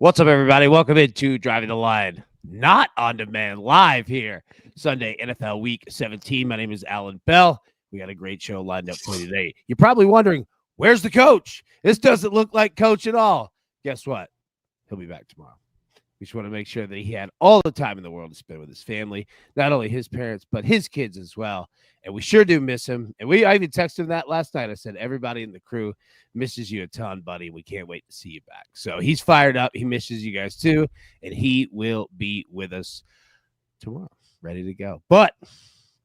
What's up, everybody? Welcome into Driving the Line, not on demand, live here, Sunday, NFL Week 17. My name is Alan Bell. We got a great show lined up for you today. You're probably wondering, where's the coach? This doesn't look like coach at all. Guess what? He'll be back tomorrow. We just want to make sure that he had all the time in the world to spend with his family, not only his parents, but his kids as well. And we sure do miss him. And I even texted him that last night. I said, everybody in the crew misses you a ton, buddy. We can't wait to see you back. So he's fired up. He misses you guys too. And he will be with us tomorrow, ready to go. But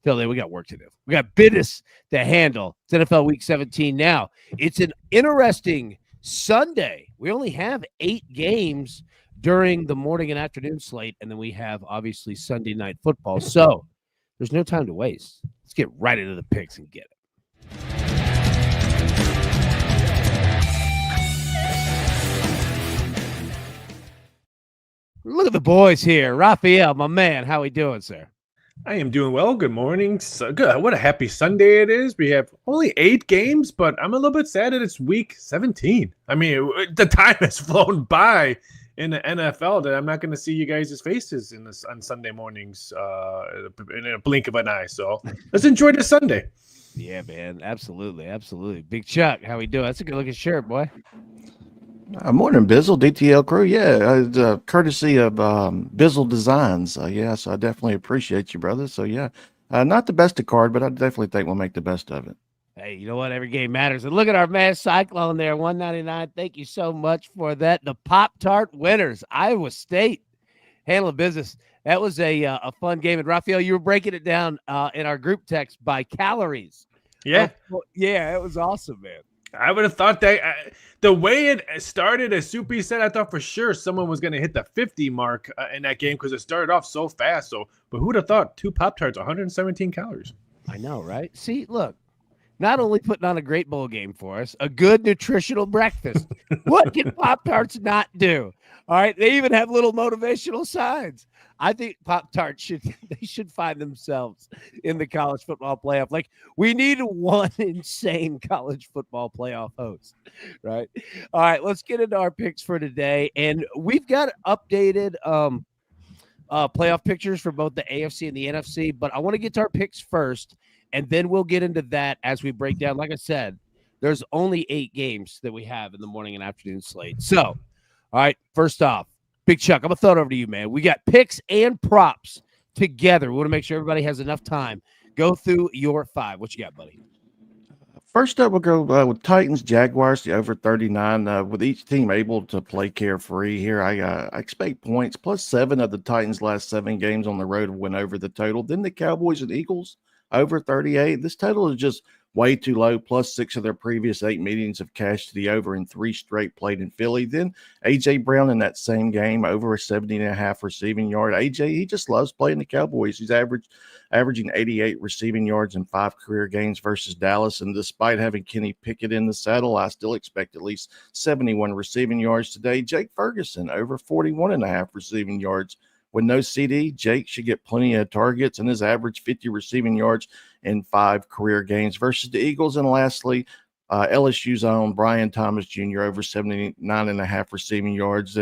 till then, we got work to do. We got business to handle. It's NFL Week 17 now. It's an interesting Sunday. We only have 8 games during the morning and afternoon slate, and then we have, obviously, Sunday night football. So there's no time to waste. Let's get right into the picks and get it. Look at the boys here. Raphael, my man, how we doing, sir? I am doing well. Good morning. So good. What a happy Sunday it is. We have only 8 games, but I'm a little bit sad that it's week 17. I mean, the time has flown by in the NFL that I'm not going to see you guys' faces on Sunday mornings in a blink of an eye. So let's enjoy this Sunday. Yeah, man. Absolutely. Absolutely. Big Chuck, how we doing? That's a good looking shirt, boy. Morning, Bizzle, DTL crew. Yeah, courtesy of Bizzle Designs. So I definitely appreciate you, brother. So, not the best of card, but I definitely think we'll make the best of it. Hey, you know what? Every game matters. And look at our man Cyclone there, 199. Thank you so much for that. The Pop-Tart winners, Iowa State, handling business. That was a fun game. And Raphael, you were breaking it down in our group text by calories. Yeah. Yeah, it was awesome, man. I would have thought that the way it started, as Soupy said, I thought for sure someone was going to hit the 50 mark in that game because it started off so fast. But who would have thought 2 Pop-Tarts, 117 calories? I know, right? See, look, not only putting on a great bowl game for us, a good nutritional breakfast. What can Pop-Tarts not do? All right, they even have little motivational signs. I think Pop-Tarts should find themselves in the college football playoff. Like, we need one insane college football playoff host, right? All right, let's get into our picks for today. And we've got updated playoff pictures for both the AFC and the NFC, but I want to get to our picks first, and then we'll get into that as we break down. Like I said, there's only 8 games that we have in the morning and afternoon slate. So, all right, first off, Big Chuck, I'm going to throw it over to you, man. We got picks and props together. We want to make sure everybody has enough time. Go through your 5. What you got, buddy? First up, we'll go with Titans, Jaguars, the over 39. With each team able to play carefree here, I expect points, plus 7 of the Titans' last 7 games on the road went over the total. Then the Cowboys and Eagles, over 38. This total is just way too low, plus 6 of their previous 8 meetings have cashed to the over in 3 straight played in Philly. Then A.J. Brown in that same game, over a 70.5 receiving yard. A.J., he just loves playing the Cowboys. He's averaging 88 receiving yards in 5 career games versus Dallas. And despite having Kenny Pickett in the saddle, I still expect at least 71 receiving yards today. Jake Ferguson, over 41.5 receiving yards. With no CD, Jake should get plenty of targets and his average 50 receiving yards in 5 career games versus the Eagles. And lastly, LSU's own Brian Thomas Jr. over 79.5 receiving yards.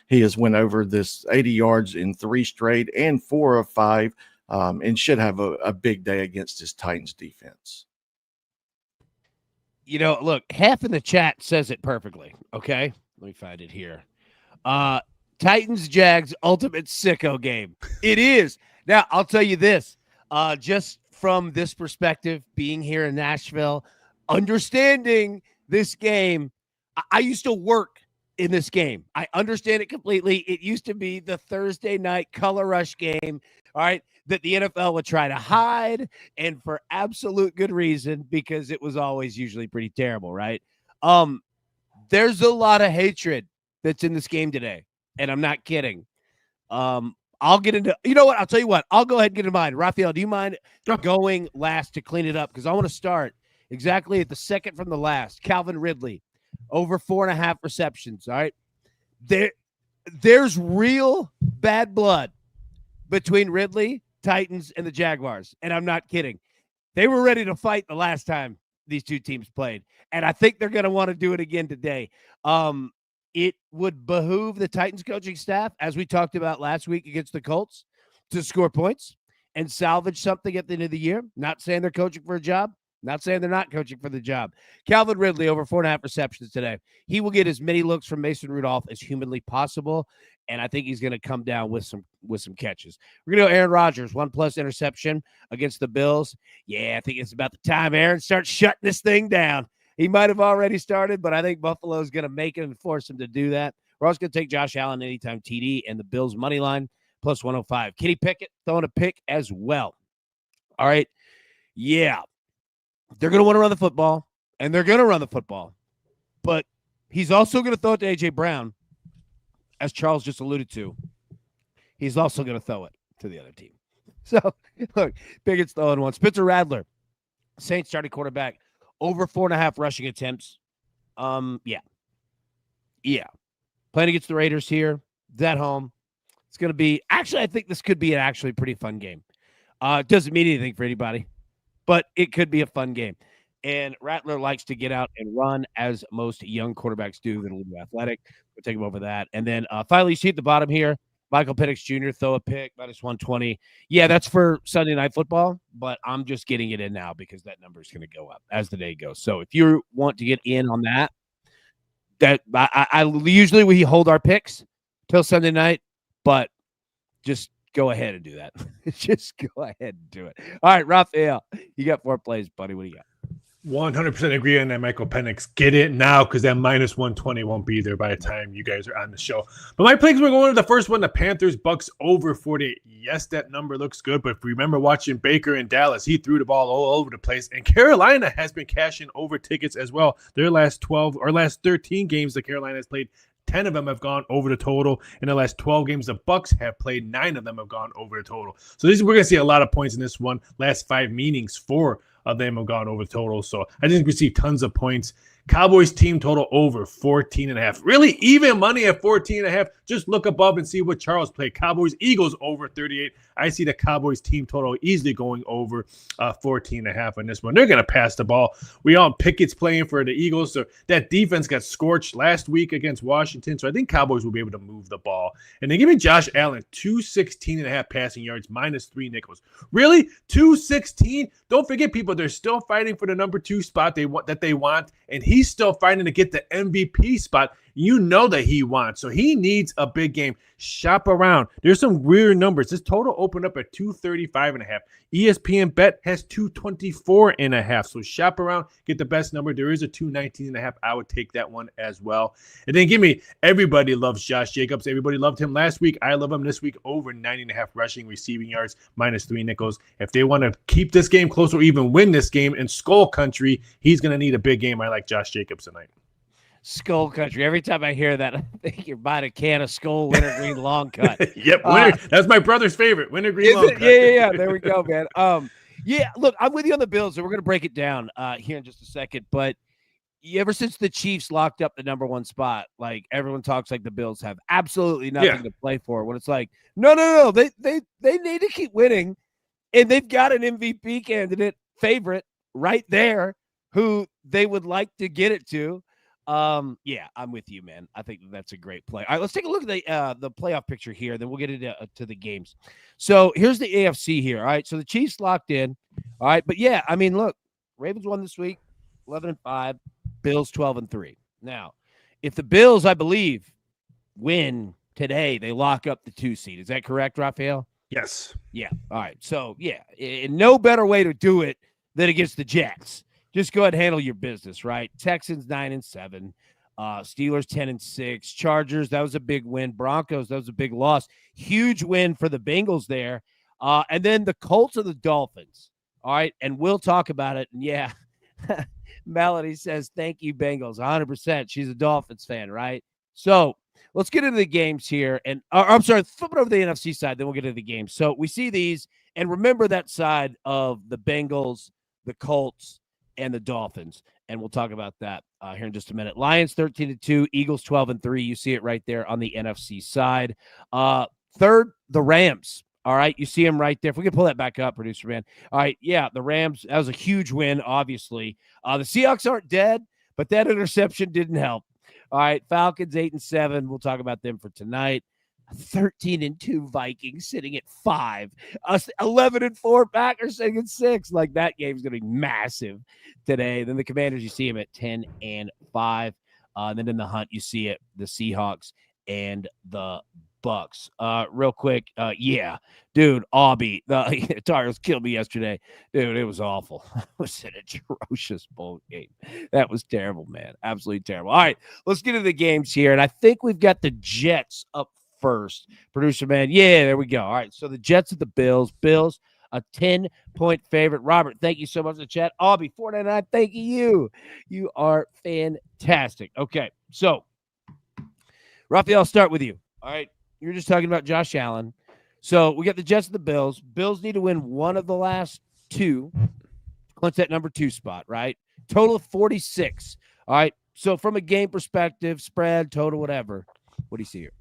He has went over this 80 yards in 3 straight and 4 of 5 and should have a big day against his Titans defense. You know, look, half in the chat says it perfectly. Okay, let me find it here. Titans Jags ultimate sicko game. It is. Now, I'll tell you this, just from this perspective, being here in Nashville, understanding this game, I used to work in this game. I understand it completely. It used to be the Thursday night color rush game, all right, that the NFL would try to hide, and for absolute good reason, because it was always usually pretty terrible, right? There's a lot of hatred that's in this game today. And I'm not kidding. I'll get into, you know what? I'll tell you what. I'll go ahead and get into mine. Raphael, do you mind going last to clean it up? Because I want to start exactly at the second from the last. Calvin Ridley, over 4.5 receptions. All right. There's real bad blood between Ridley, Titans, and the Jaguars. And I'm not kidding. They were ready to fight the last time these two teams played. And I think they're going to want to do it again today. it would behoove the Titans coaching staff, as we talked about last week against the Colts, to score points and salvage something at the end of the year. Not saying they're coaching for a job. Not saying they're not coaching for the job. Calvin Ridley over 4.5 receptions today. He will get as many looks from Mason Rudolph as humanly possible, and I think he's going to come down with some catches. We're going to go Aaron Rodgers, 1+ interception against the Bills. Yeah, I think it's about the time Aaron starts shutting this thing down. He might have already started, but I think Buffalo's going to make it and force him to do that. We're also going to take Josh Allen anytime TD and the Bills money line plus 105. Kenny Pickett throwing a pick as well. All right. Yeah. They're going to want to run the football, and they're going to run the football. But he's also going to throw it to A.J. Brown, as Charles just alluded to. He's also going to throw it to the other team. So, look, Pickett's throwing one. Spencer Rattler, Saints starting quarterback, over 4.5 rushing attempts. Yeah. Playing against the Raiders here. It's at home. It's going to be – actually, I think this could be an actually pretty fun game. It doesn't mean anything for anybody, but it could be a fun game. And Rattler likes to get out and run, as most young quarterbacks do that are a little athletic. We'll take him over that. And then finally, you see at the bottom here, Michael Penix Jr. throw a pick, minus 120. Yeah, that's for Sunday Night Football, but I'm just getting it in now because that number is going to go up as the day goes. So if you want to get in on that I usually we hold our picks till Sunday night, but just go ahead and do that. Just go ahead and do it. All right, Raphael, you got 4 plays, buddy. What do you got? 100% agree on that, Michael Penix. Get it now because that minus 120 won't be there by the time you guys are on the show. But my plays, we're going to the first one, the Panthers, Bucks over 48. Yes, that number looks good, but if we remember watching Baker in Dallas, he threw the ball all over the place. And Carolina has been cashing over tickets as well. Their last 13 games that Carolina has played, 10 of them have gone over the total. In the last 12 games, the Bucks have played, 9 of them have gone over the total. So we're going to see a lot of points in this one. Last 5 meetings, 4 of them have gone over the total. So I think we see tons of points. Cowboys team total over 14.5. Really even money at 14.5. Just look above and see what Charles played. Cowboys, Eagles over 38. I see the Cowboys team total easily going over 14.5 on this one. They're going to pass the ball. We all Pickett's playing for the Eagles. So that defense got scorched last week against Washington. So I think Cowboys will be able to move the ball. And then give me Josh Allen, 216.5 passing yards, minus 3 nickels. Really? 216? Don't forget, people, they're still fighting for the number 2 spot they want. And he's still fighting to get the MVP spot. You know that he wants. So he needs a big game. Shop around. There's some weird numbers. This total opened up at 235.5. ESPN Bet has 224.5. So shop around. Get the best number. There is a 219.5. I would take that one as well. And then give me, everybody loves Josh Jacobs. Everybody loved him last week. I love him this week. Over 90.5 rushing, receiving yards, minus 3 nickels. If they want to keep this game close or even win this game in Skull Country, he's going to need a big game. I like Josh Jacobs tonight. Skull Country. Every time I hear that, I think you're buying a can of Skull Wintergreen Long Cut. Yep, that's my brother's favorite, Wintergreen Long Cut. Yeah. There we go, man. Yeah, look, I'm with you on the Bills, so we're going to break it down here in just a second. But ever since the Chiefs locked up the number 1 spot, like everyone talks like the Bills have absolutely nothing to play for. When it's like, no, they need to keep winning, and they've got an MVP candidate favorite right there who they would like to get it to. Yeah, I'm with you, man. I think that's a great play. All right, let's take a look at the playoff picture here. Then we'll get into to the games. So here's the AFC here. All right, so the Chiefs locked in. All right, but yeah, I mean, look, Ravens won this week, 11-5. Bills 12-3. Now, if the Bills, I believe, win today, they lock up the 2 seed. Is that correct, Raphael? Yes. Yeah. All right. So yeah, no better way to do it than against the Jets. Just go ahead and handle your business, right? Texans 9-7, Steelers 10-6, Chargers, that was a big win. Broncos, that was a big loss. Huge win for the Bengals there. And then the Colts and the Dolphins. All right, and we'll talk about it. And yeah, Melody says, thank you, Bengals, 100%. She's a Dolphins fan, right? So let's get into the games here. And I'm sorry, flip it over to the NFC side, then we'll get into the games. So we see these, and remember that side of the Bengals, the Colts, and the Dolphins, and we'll talk about that here in just a minute. Lions 13-2, Eagles 12-3. You see it right there on the NFC side. Third, the Rams. All right, you see them right there. If we can pull that back up, producer man. All right, yeah, the Rams. That was a huge win, obviously. The Seahawks aren't dead, but that interception didn't help. All right, Falcons 8-7. We'll talk about them for tonight. 13-2 Vikings sitting at 5. 11-4 Packers sitting at 6. Like, that game's going to be massive today. Then the Commanders, you see them at 10-5. Then in the hunt, you see it, the Seahawks and the Bucks. Real quick, yeah, dude, Aubie, the Tigers killed me yesterday. Dude, it was awful. It was an atrocious bowl game. That was terrible, man. Absolutely terrible. All right, let's get into the games here. And I think we've got the Jets up first. Producer man, yeah, there we go. All right, so the Jets at the Bills. Bills, a 10-point favorite. Robert, thank you so much in the chat. Aubie, 499, thank you. You are fantastic. Okay, so Raphael, I'll start with you. All right, you're just talking about Josh Allen. So we got the Jets and the Bills. Bills need to win one of the last two. Clinch that number 2 spot, right? Total of 46. All right, so from a game perspective, spread, total, whatever, what do you see here?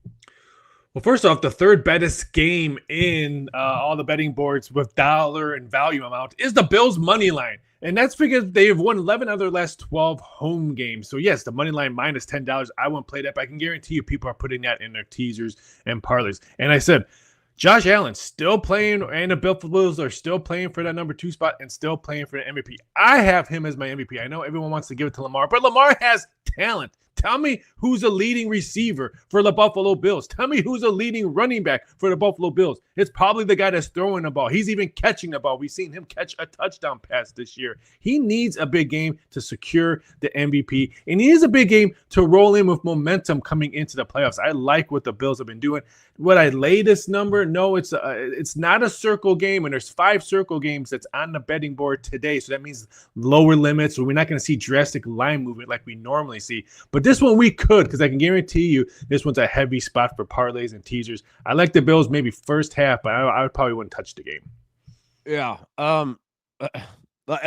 Well, first off, the third baddest game in all the betting boards with dollar and value amount is the Bills' money line. And that's because they've won 11 out of their last 12 home games. So, yes, the money line minus $10. I won't play that, but I can guarantee you people are putting that in their teasers and parlays. And I said, Josh Allen still playing, and the Bills are still playing for that number 2 spot and still playing for the MVP. I have him as my MVP. I know everyone wants to give it to Lamar, but Lamar has talent. Tell me who's a leading receiver for the Buffalo Bills. Tell me who's a leading running back for the Buffalo Bills. It's probably the guy that's throwing the ball. He's even catching the ball. We've seen him catch a touchdown pass this year. He needs a big game to secure the MVP, and he needs a big game to roll in with momentum coming into the playoffs. I like what the Bills have been doing. Would I lay this number? No, it's not a circle game, and there's 5 circle games that's on the betting board today. So that means lower limits, so we're not going to see drastic line movement like we normally see. But this one we could, because I can guarantee you this one's a heavy spot for parlays and teasers. I like the Bills maybe first half, but I probably wouldn't touch the game. Yeah. Well,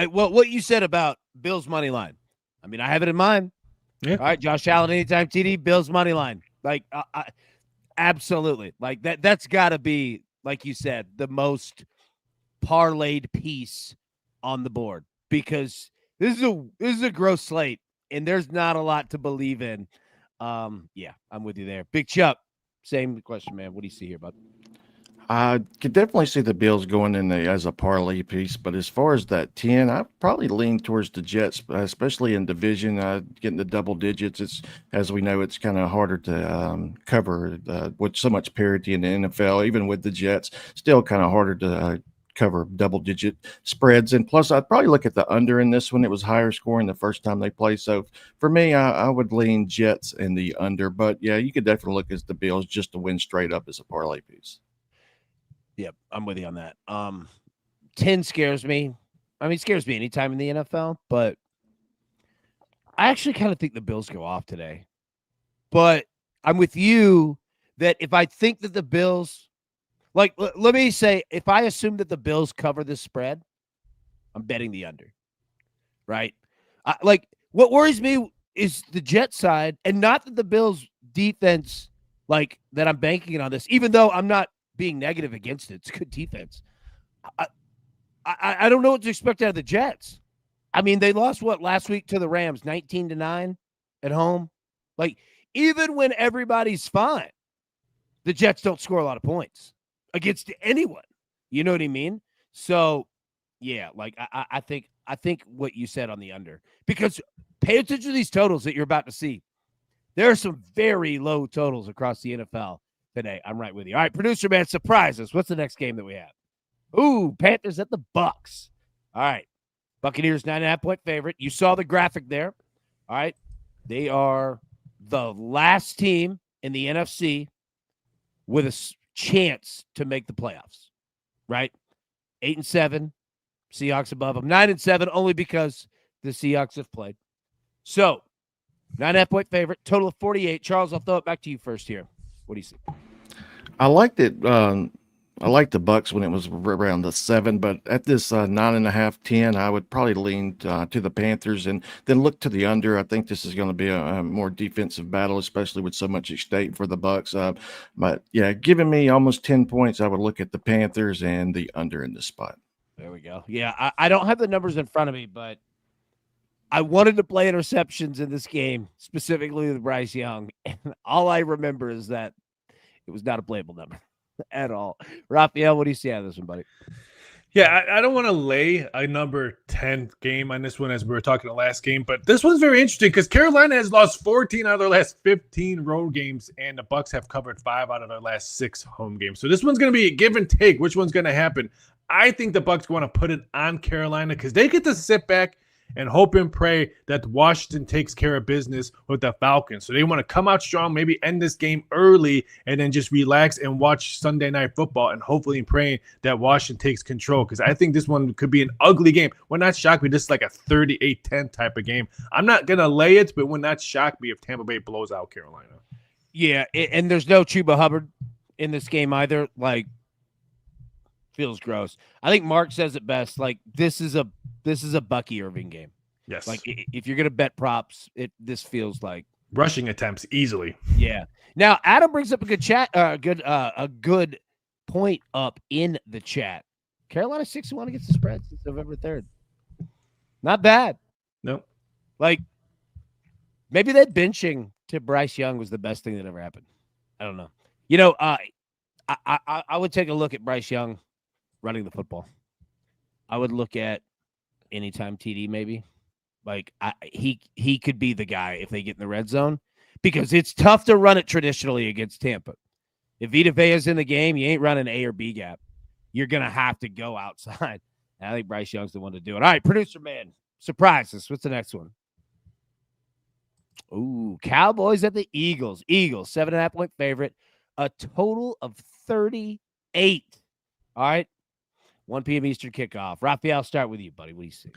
what you said about Bills money line, I mean, I have it in mind. Yeah. All right, Josh Allen anytime TD, Bills money line. Like, absolutely. Like that's got to be, like you said, the most parlayed piece on the board, because this is a gross slate and there's not a lot to believe in. Yeah, I'm with you there. Big Chuck, same question, man. What do you see here, bud? I could definitely see the Bills going in as a parlay piece, but as far as that 10, I probably lean towards the Jets, especially in division, getting the double digits. It's, as we know, it's kind of harder to cover with so much parity in the NFL. Even with the Jets, still kind of harder to cover double-digit spreads. And plus, I'd probably look at the under in this one. It was higher scoring the first time they played. So for me, I would lean Jets in the under. But yeah, you could definitely look at the Bills just to win straight up as a parlay piece. Yep, I'm with you on that. 10 scares me. I mean, it scares me anytime in the NFL, but I actually kind of think the Bills go off today. But I'm with you that if I think that the Bills, like, let me say, if I assume that the Bills cover this spread, I'm betting the under, right? Like, what worries me is the Jet side, and not that the Bills defense, like, that I'm banking it on this, even though I'm not being negative against it. It's good defense. I don't know what to expect out of the Jets. I mean, they lost last week to the Rams, 19-9 at home. Like, even when everybody's fine, the Jets don't score a lot of points against anyone. You know what I mean? So, yeah, like I think what you said on the under, because pay attention to these totals that you're about to see. There are some very low totals across the NFL today. I'm right with you. All right, producer man, surprise us. What's the next game that we have? Ooh, Panthers at the Bucks. All right. Buccaneers 9.5-point favorite. You saw the graphic there. All right. They are the last team in the NFC with a chance to make the playoffs. Right? 8-7. Seahawks above them. 9-7 only because the Seahawks have played. So, 9.5-point favorite. Total of 48. Charles, I'll throw it back to you first here. What do you see? I liked it. I liked the Bucks when it was around the 7, but at this 9.5, 10, I would probably lean to the Panthers and then look to the under. I think this is going to be a more defensive battle, especially with so much at stake for the Bucks. But yeah, giving me almost 10 points, I would look at the Panthers and the under in this spot. There we go. Yeah, I don't have the numbers in front of me, but I wanted to play interceptions in this game, specifically with Bryce Young. And all I remember is that it was not a playable number at all. Raphael, what do you see out of this one, buddy? Yeah, I don't want to lay a number 10 game on this one as we were talking the last game, but this one's very interesting because Carolina has lost 14 out of their last 15 road games, and the Bucs have covered 5 out of their last 6 home games. So this one's going to be a give and take. Which one's going to happen? I think the Bucs want to put it on Carolina because they get to sit back and hope and pray that Washington takes care of business with the Falcons. So they want to come out strong, maybe end this game early, and then just relax and watch Sunday Night Football and hopefully praying that Washington takes control because I think this one could be an ugly game. Would not shock me. This is like a 38-10 type of game. I'm not going to lay it, but would not shock me if Tampa Bay blows out Carolina. Yeah, and there's no Chuba Hubbard in this game either. Like, feels gross. I think Mark says it best. Like, this is a Bucky Irving game. Yes. Like, if you're gonna bet props, this feels like rushing attempts easily. Yeah. Now Adam brings up a good point up in the chat. Carolina 6-1 against the spread since November 3rd. Not bad. Nope. Like, maybe that benching to Bryce Young was the best thing that ever happened. I don't know. You know, I would take a look at Bryce Young running the football. I would look at anytime TD maybe. Like, he could be the guy if they get in the red zone because it's tough to run it traditionally against Tampa. If Vita Vea's in the game, you ain't running A or B gap. You're going to have to go outside. And I think Bryce Young's the one to do it. All right, producer man, surprise us. What's the next one? Ooh, Cowboys at the Eagles. Eagles, 7.5-point favorite. A total of 38. All right. 1 p.m. Eastern kickoff. Raphael, start with you, buddy. What do you see?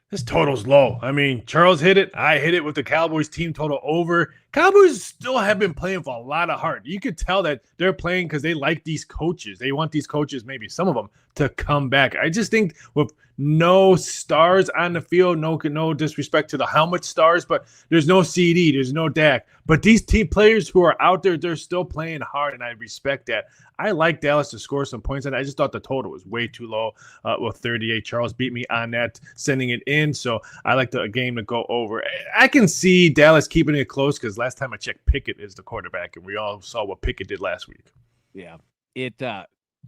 This total's low. I mean, Charles hit it. I hit it with the Cowboys team total over. Cowboys still have been playing for a lot of heart. You could tell that they're playing because they like these coaches. They want these coaches, maybe some of them, to come back. I just think with no stars on the field, no disrespect to the helmet stars, but there's no CD, there's no Dak. But these team players who are out there, they're still playing hard, and I respect that. I like Dallas to score some points, and I just thought the total was way too low with 38. Charles beat me on that, sending it in, so I like the game to go over. I can see Dallas keeping it close because last time I checked, Pickett is the quarterback, and we all saw what Pickett did last week. Yeah,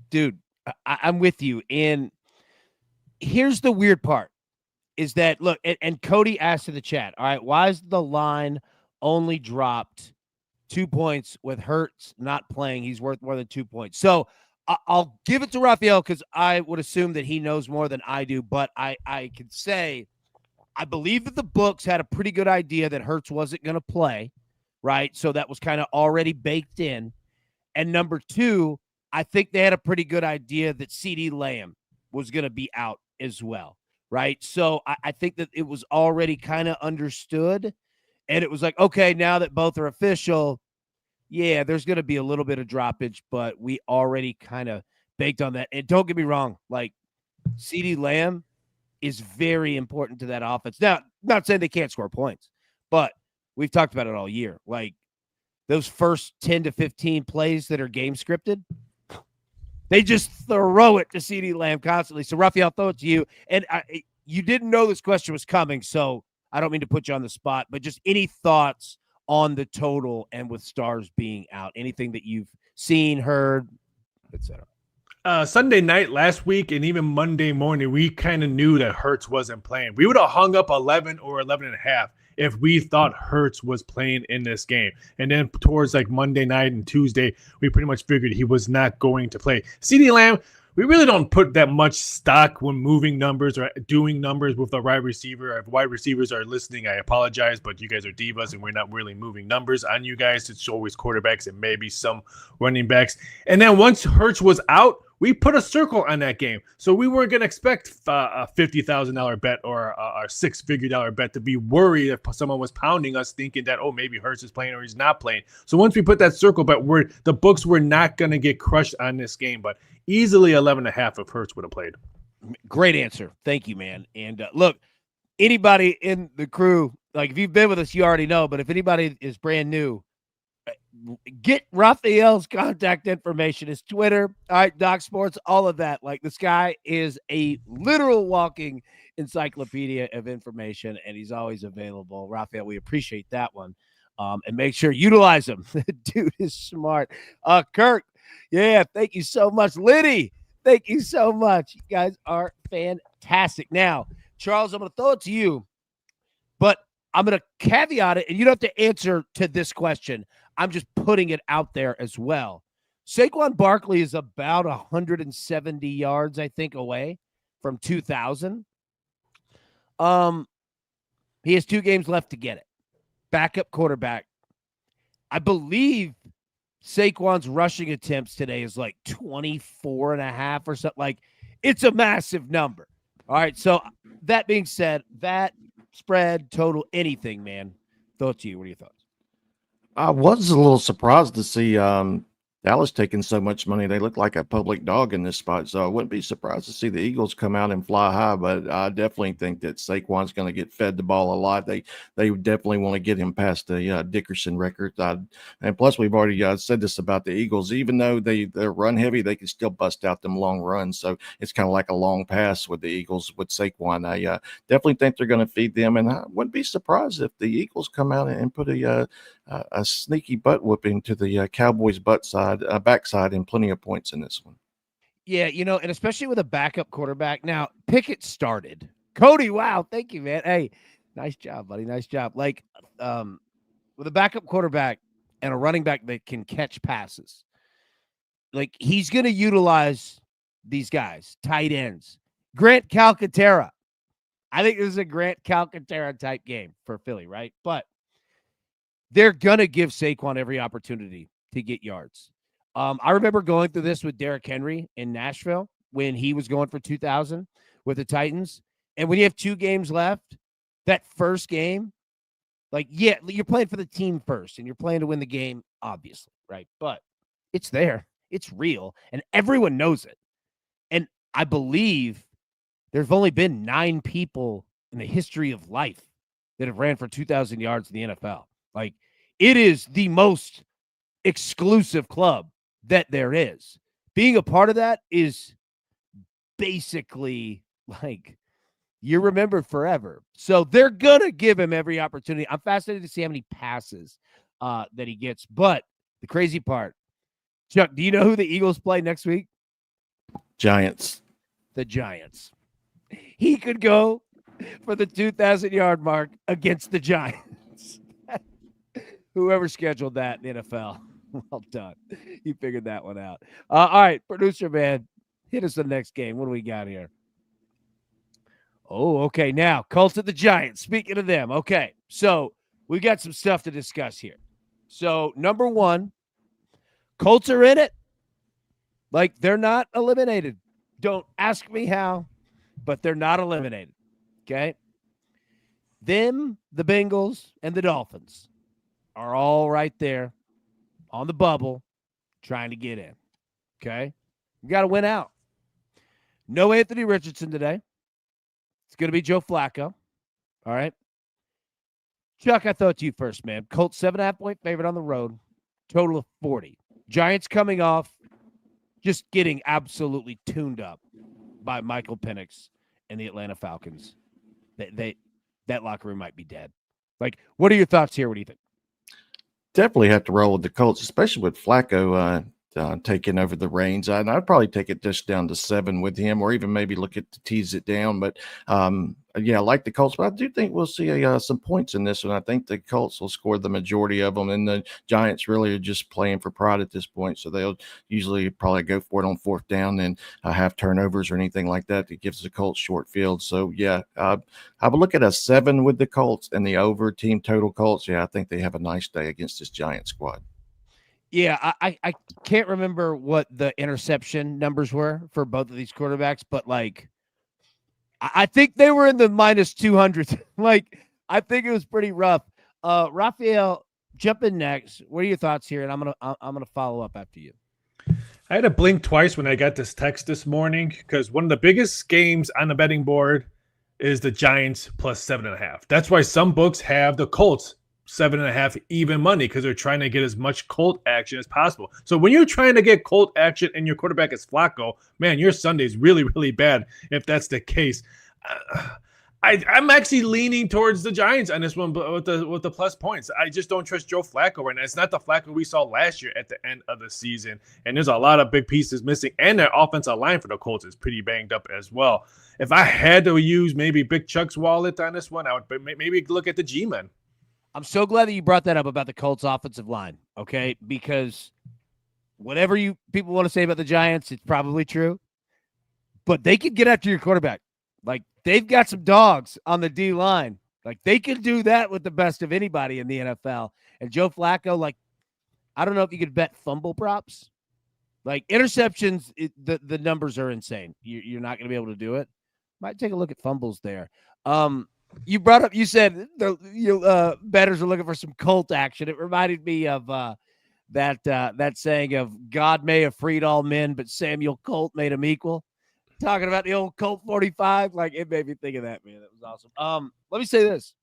dude, I'm with you. And here's the weird part is that, look, and Cody asked in the chat, all right, why is the line only dropped 2 points with Hurts not playing? He's worth more than 2 points. So I'll give it to Raphael because I would assume that he knows more than I do, but I can say I believe that the books had a pretty good idea that Hurts wasn't going to play, right? So that was kind of already baked in. And number two, I think they had a pretty good idea that CeeDee Lamb was going to be out as well, right? So I think that it was already kind of understood. And it was like, okay, now that both are official, yeah, there's going to be a little bit of droppage, but we already kind of baked on that. And don't get me wrong, like CeeDee Lamb is very important to that offense. Now, not saying they can't score points, but we've talked about it all year. Like those first 10 to 15 plays that are game scripted, they just throw it to CeeDee Lamb constantly. So, Raphael, I'll throw it to you. And you didn't know this question was coming, so I don't mean to put you on the spot, but just any thoughts on the total and with stars being out? Anything that you've seen, heard, etc. Sunday night last week and even Monday morning, we kind of knew that Hurts wasn't playing. We would have hung up 11 or 11.5 if we thought Hurts was playing in this game. And then towards like Monday night and Tuesday, we pretty much figured he was not going to play. CeeDee Lamb, we really don't put that much stock when moving numbers or doing numbers with a wide receiver. If wide receivers are listening, I apologize, but you guys are divas and we're not really moving numbers on you guys. It's always quarterbacks and maybe some running backs. And then once Hurts was out, we put a circle on that game. So we weren't going to expect a $50,000 bet or a $6-figure bet to be worried if someone was pounding us thinking that, oh, maybe Hurts is playing or he's not playing. So once we put that circle bet, the books were not going to get crushed on this game, but easily 11.5 if Hurts would have played. Great answer. Thank you, man. And look, anybody in the crew, like if you've been with us, you already know, but if anybody is brand new, get Raphael's contact information, his Twitter, all right, Doc Sports, all of that. Like this guy is a literal walking encyclopedia of information, and he's always available. Raphael, we appreciate that one. And make sure you utilize him. Dude is smart. Kirk, yeah, thank you so much. Liddy, thank you so much. You guys are fantastic. Now, Charles, I'm going to throw it to you, but I'm going to caveat it, and you don't have to answer to this question. I'm just putting it out there as well. Saquon Barkley is about 170 yards, I think, away from 2,000. He has 2 games left to get it. Backup quarterback. I believe Saquon's rushing attempts today is like 24 and a half or something. Like, it's a massive number. All right, so that being said, that spread, total, anything, man. Thought to you. What are your thoughts? I was a little surprised to see Dallas taking so much money. They look like a public dog in this spot, so I wouldn't be surprised to see the Eagles come out and fly high. But I definitely think that Saquon's going to get fed the ball a lot. They definitely want to get him past the Dickerson record. And plus, we've already said this about the Eagles. Even though they're run heavy, they can still bust out them long runs. So it's kind of like a long pass with the Eagles with Saquon. I definitely think they're going to feed them, and I wouldn't be surprised if the Eagles come out and put a sneaky butt whooping to the Cowboys' backside, and plenty of points in this one. Yeah, and especially with a backup quarterback. Now, Pickett started. Cody, wow, thank you, man. Hey, nice job, buddy. Nice job. Like, with a backup quarterback and a running back that can catch passes, like, he's going to utilize these guys, tight ends. Grant Calcaterra. I think this is a Grant Calcaterra type game for Philly, right? But they're going to give Saquon every opportunity to get yards. I remember going through this with Derrick Henry in Nashville when he was going for 2,000 with the Titans. And when you have 2 games left, that first game, like, yeah, you're playing for the team first and you're playing to win the game, obviously, right? But it's there. It's real. And everyone knows it. And I believe there have only been 9 people in the history of life that have ran for 2,000 yards in the NFL. Like, it is the most exclusive club that there is. Being a part of that is basically like you're remembered forever. So they're going to give him every opportunity. I'm fascinated to see how many passes that he gets. But the crazy part, Chuck, do you know who the Eagles play next week? Giants. The Giants. He could go for the 2,000-yard mark against the Giants. Whoever scheduled that in the NFL. Well done. You figured that one out. All right, producer man, hit us the next game. What do we got here? Oh, okay. Now, Colts at the Giants. Speaking of them, okay. So we got some stuff to discuss here. So, number one, Colts are in it. Like, they're not eliminated. Don't ask me how, but they're not eliminated. Okay? Them, the Bengals, and the Dolphins are all right there on the bubble trying to get in. Okay? You got to win out. No Anthony Richardson today. It's going to be Joe Flacco. All right? Chuck, I thought to you first, man. Colts 7.5-point favorite on the road. Total of 40. Giants coming off just getting absolutely tuned up by Michael Penix and the Atlanta Falcons. That locker room might be dead. Like, what are your thoughts here? What do you think? Definitely have to roll with the Colts, especially with Flacco taking over the reins. And I'd probably take it just down to 7 with him, or even maybe look at to tease it down. But yeah, I like the Colts, but I do think we'll see some points in this one. I think the Colts will score the majority of them, and the Giants really are just playing for pride at this point. So they'll usually probably go for it on 4th down and have turnovers or anything like that that gives the Colts short field. So yeah, I would look at a 7 with the Colts and the over team total Colts. Yeah, I think they have a nice day against this Giant squad. Yeah, I can't remember what the interception numbers were for both of these quarterbacks, but like I think they were in the minus 200. Like, I think it was pretty rough. Raphael, jump in next. What are your thoughts here? And I'm gonna follow up after you. I had to blink twice when I got this text this morning because one of the biggest games on the betting board is the Giants plus 7.5. That's why some books have the Colts 7.5 even money because they're trying to get as much Colt action as possible. So when you're trying to get Colt action and your quarterback is Flacco, man, your Sunday is really, really bad if that's the case. I'm actually leaning towards the Giants on this one, but with the plus points. I just don't trust Joe Flacco right now. It's not the Flacco we saw last year at the end of the season, and there's a lot of big pieces missing, and their offensive line for the Colts is pretty banged up as well. If I had to use maybe Big Chuck's wallet on this one, I would maybe look at the G-Men. I'm so glad that you brought that up about the Colts offensive line, okay? Because whatever people want to say about the Giants, it's probably true, but they could get after your quarterback. Like, they've got some dogs on the D line. Like, they can do that with the best of anybody in the NFL. And Joe Flacco, like, I don't know if you could bet fumble props. Like, interceptions, the numbers are insane. You're not going to be able to do it. Might take a look at fumbles there. You brought up, you said bettors are looking for some Colt action. It reminded me of that saying of God may have freed all men, but Samuel Colt made him equal. Talking about the old Colt 45, like, it made me think of that, man. That was awesome. Let me say this.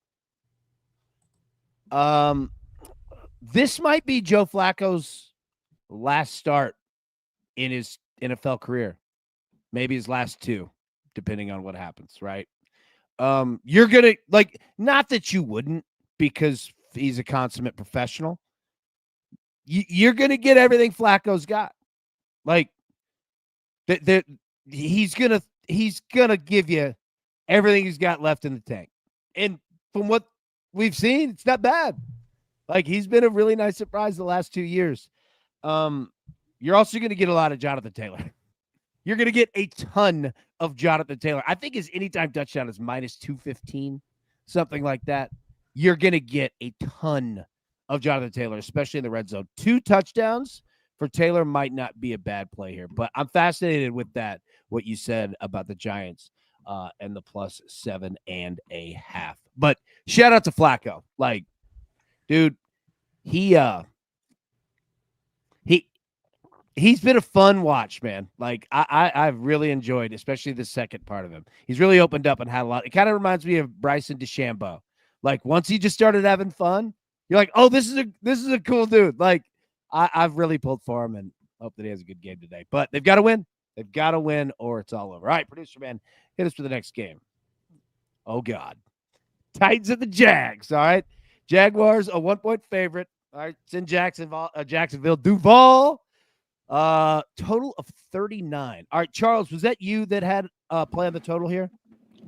This might be Joe Flacco's last start in his NFL career. Maybe his last two, depending on what happens, right? You're going to, like, not that you wouldn't, because he's a consummate professional. You're going to get everything Flacco's got. Like, he's gonna give you everything he's got left in the tank. And from what we've seen, it's not bad. Like, he's been a really nice surprise the last 2 years. You're also going to get a lot of Jonathan Taylor. You're going to get a ton of Jonathan Taylor. I think his anytime touchdown is minus 215, something like that. You're going to get a ton of Jonathan Taylor, especially in the red zone. 2 touchdowns for Taylor might not be a bad play here, but I'm fascinated with that, what you said about the Giants and the plus 7.5. But shout out to Flacco. Like, dude, he's been a fun watch, man. Like, I've really enjoyed, especially the second part of him. He's really opened up and had a lot. It kind of reminds me of Bryson DeChambeau. Like, once he just started having fun, you're like, oh, this is a cool dude. Like, I've really pulled for him and hope that he has a good game today. But they've got to win. They've got to win or it's all over. All right, producer man, hit us for the next game. Oh, God. Titans at the Jags, all right? Jaguars, a 1-point favorite. All right, it's in Jacksonville. Duval, total of 39. All right, Charles, was that you that had play on the total here?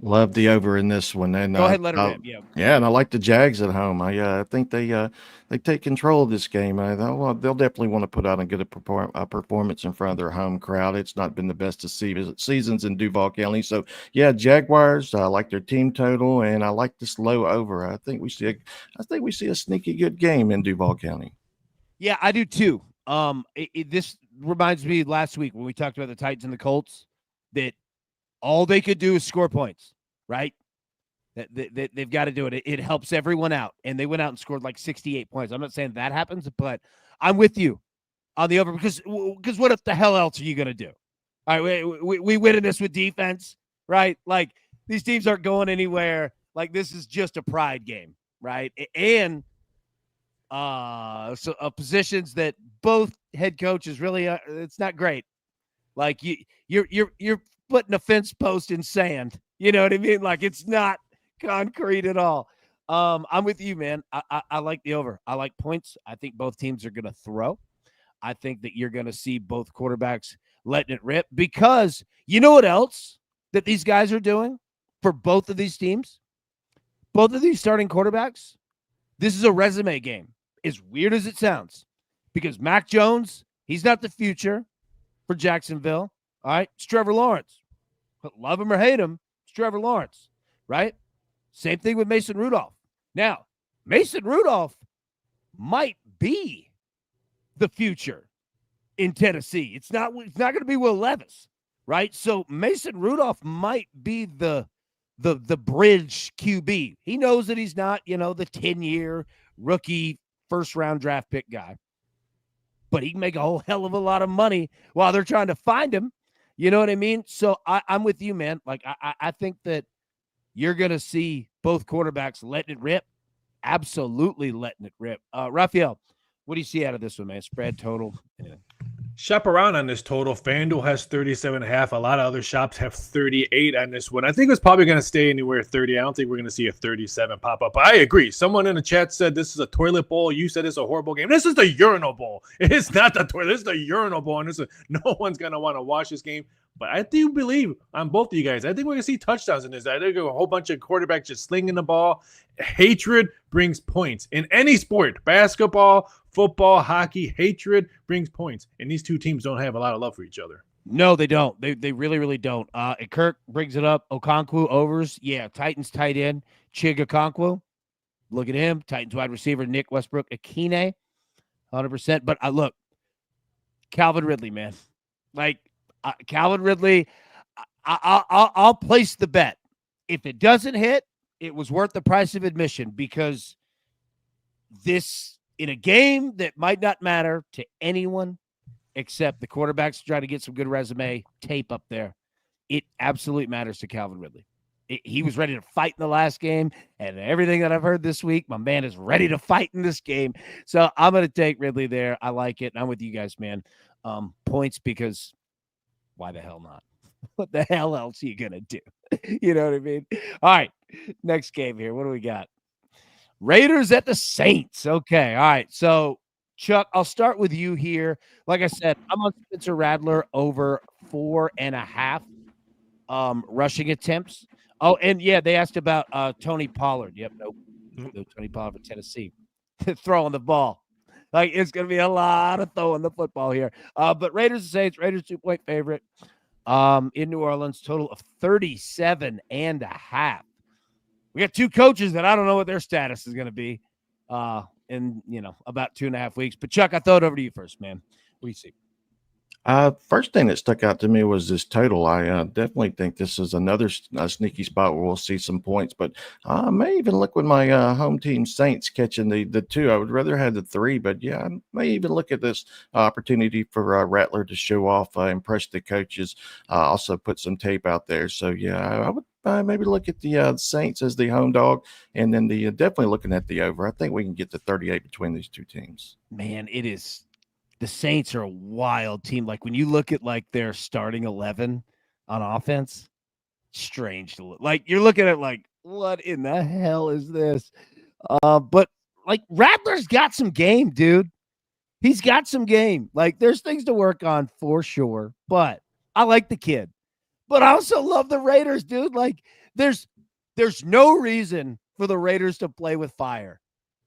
Love the over in this one. And go ahead, let it rip. Yeah, and I like the Jags at home. I think they take control of this game. They'll definitely want to put out a good performance in front of their home crowd. It's not been the best of seasons in Duval County. So yeah, Jaguars. I like their team total, and I like this low over. I think we see a sneaky good game in Duval County. Yeah, I do too. This reminds me last week when we talked about the Titans and the Colts that all they could do is score points, right? They've got to do it. It helps everyone out. And they went out and scored like 68 points. I'm not saying that happens, but I'm with you on the over because what the hell else are you going to do? All right, we win this with defense, right? Like, these teams aren't going anywhere. Like, this is just a pride game, right? And positions that both head coaches really it's not great. Like, you're putting a fence post in sand. You know what I mean? Like, it's not concrete at all. I'm with you, man. I like the over. I like points. I think both teams are going to throw. I think that you're going to see both quarterbacks letting it rip because you know what else that these guys are doing for both of these teams? Both of these starting quarterbacks, this is a resume game, as weird as it sounds, because Mac Jones, he's not the future for Jacksonville. All right, it's Trevor Lawrence. But love him or hate him, it's Trevor Lawrence, right? Same thing with Mason Rudolph. Now, Mason Rudolph might be the future in Tennessee. It's not going to be Will Levis, right? So Mason Rudolph might be the bridge QB. He knows that he's not, the 10-year rookie first-round draft pick guy. But he can make a whole hell of a lot of money while they're trying to find him. You know what I mean? So I'm with you, man. Like, I think that you're going to see both quarterbacks letting it rip. Absolutely letting it rip. Raphael, what do you see out of this one, man? Spread, total, anything? Shop around on this total. FanDuel has 37.5. A lot of other shops have 38 on this one. I think it's probably going to stay anywhere 30. I don't think we're going to see a 37 pop up. But I agree. Someone in the chat said this is a toilet bowl. You said it's a horrible game. This is the urinal bowl. It is not the toilet. This is the urinal bowl. And no one's going to want to watch this game. But I do believe on both of you guys, I think we're going to see touchdowns in this. I think a whole bunch of quarterbacks just slinging the ball. Hatred brings points in any sport. Basketball, football, hockey, hatred brings points. And these two teams don't have a lot of love for each other. No, they don't. They really, really don't. And Kirk brings it up. Okonkwo overs. Yeah, Titans tight end. Chig Okonkwo. Look at him. Titans wide receiver Nick Westbrook Akine. 100%. But look, Calvin Ridley, man. Like, Calvin Ridley, I'll place the bet. If it doesn't hit, it was worth the price of admission, because this, in a game that might not matter to anyone except the quarterbacks trying to get some good resume tape up there, it absolutely matters to Calvin Ridley. He was ready to fight in the last game, and everything that I've heard this week, my man is ready to fight in this game. So I'm going to take Ridley there. I like it. And I'm with you guys, man. Points, because why the hell not? What the hell else are you going to do? You know what I mean? All right. Next game here. What do we got? Raiders at the Saints. Okay. All right. So, Chuck, I'll start with you here. Like I said, I'm on Spencer Rattler over 4.5 rushing attempts. Oh, and yeah, they asked about Tony Pollard. Yep. No, Tony Pollard for Tennessee. Throwing the ball. Like, it's going to be a lot of throwing the football here. But Raiders and Saints, Raiders 2-point favorite in New Orleans, total of 37.5. We got two coaches that I don't know what their status is going to be in, about 2.5 weeks. But, Chuck, I throw it over to you first, man. What do you see? First thing that stuck out to me was this total. I definitely think this is another sneaky spot where we'll see some points, but I may even look with my home team Saints catching the 2. I would rather have the 3, but yeah, I may even look at this opportunity for Rattler to show off, impress the coaches, also put some tape out there. So yeah, I would maybe look at the Saints as the home dog, and then definitely looking at the over. I think we can get to 38 between these two teams. Man, it is. The Saints are a wild team. Like, when you look at like their starting 11 on offense, strange to look. Like, you're looking at like, what in the hell is this? But like, Rattler's got some game, dude. He's got some game. Like, there's things to work on for sure. But I like the kid. But I also love the Raiders, dude. Like, there's no reason for the Raiders to play with fire,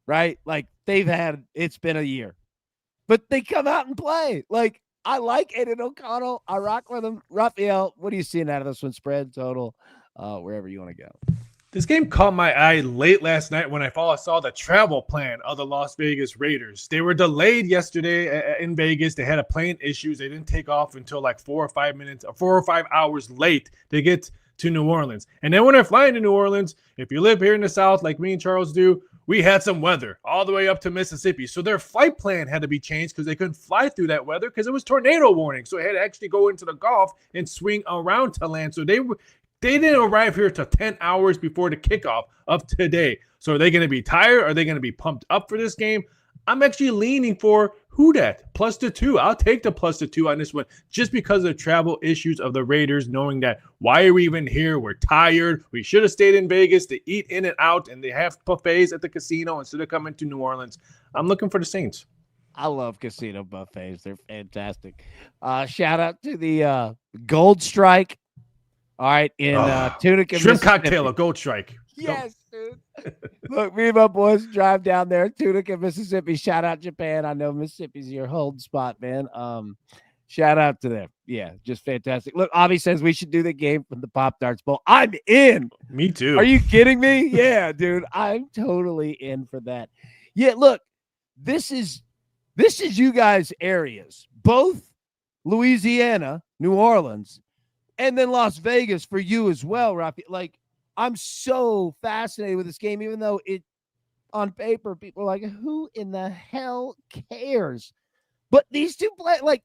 right? Like, it's been a year. But they come out and play. Like, I like Aiden O'Connell. I rock with him. Raphael, what are you seeing out of this one? Spread, total, wherever you want to go. This game caught my eye late last night when I saw the travel plan of the Las Vegas Raiders. They were delayed yesterday in Vegas. They had plane issues. They didn't take off until like 4 or 5 hours late to get to New Orleans. And then when they're flying to New Orleans, if you live here in the South like me and Charles do, we had some weather all the way up to Mississippi. So their flight plan had to be changed because they couldn't fly through that weather because it was tornado warning. So they had to actually go into the Gulf and swing around to land. So they didn't arrive here till 10 hours before the kickoff of today. So are they going to be tired? Are they going to be pumped up for this game? I'm actually leaning for who that plus the 2. I'll take the plus the 2 on this one just because of the travel issues of the Raiders, knowing that why are we even here? We're tired. We should have stayed in Vegas to eat in and out, and they have buffets at the casino instead of coming to New Orleans. I'm looking for the Saints. I love casino buffets. They're fantastic. Shout out to the Gold Strike. All right, in Tunica, shrimp cocktail, a Gold Strike. Yes, dude. Look, me and my boys drive down there, Tunica, Mississippi. Shout out Japan. I know Mississippi's your holding spot, man. Shout out to them. Yeah, just fantastic. Look, Avi says we should do the game from the Pop-Tarts Bowl. I'm in. Me too. Are you kidding me? Yeah, dude. I'm totally in for that. Yeah, look, this is you guys' areas. Both Louisiana, New Orleans, and then Las Vegas for you as well, Rafi. Like, I'm so fascinated with this game, even though it on paper, people are like, who in the hell cares? But these two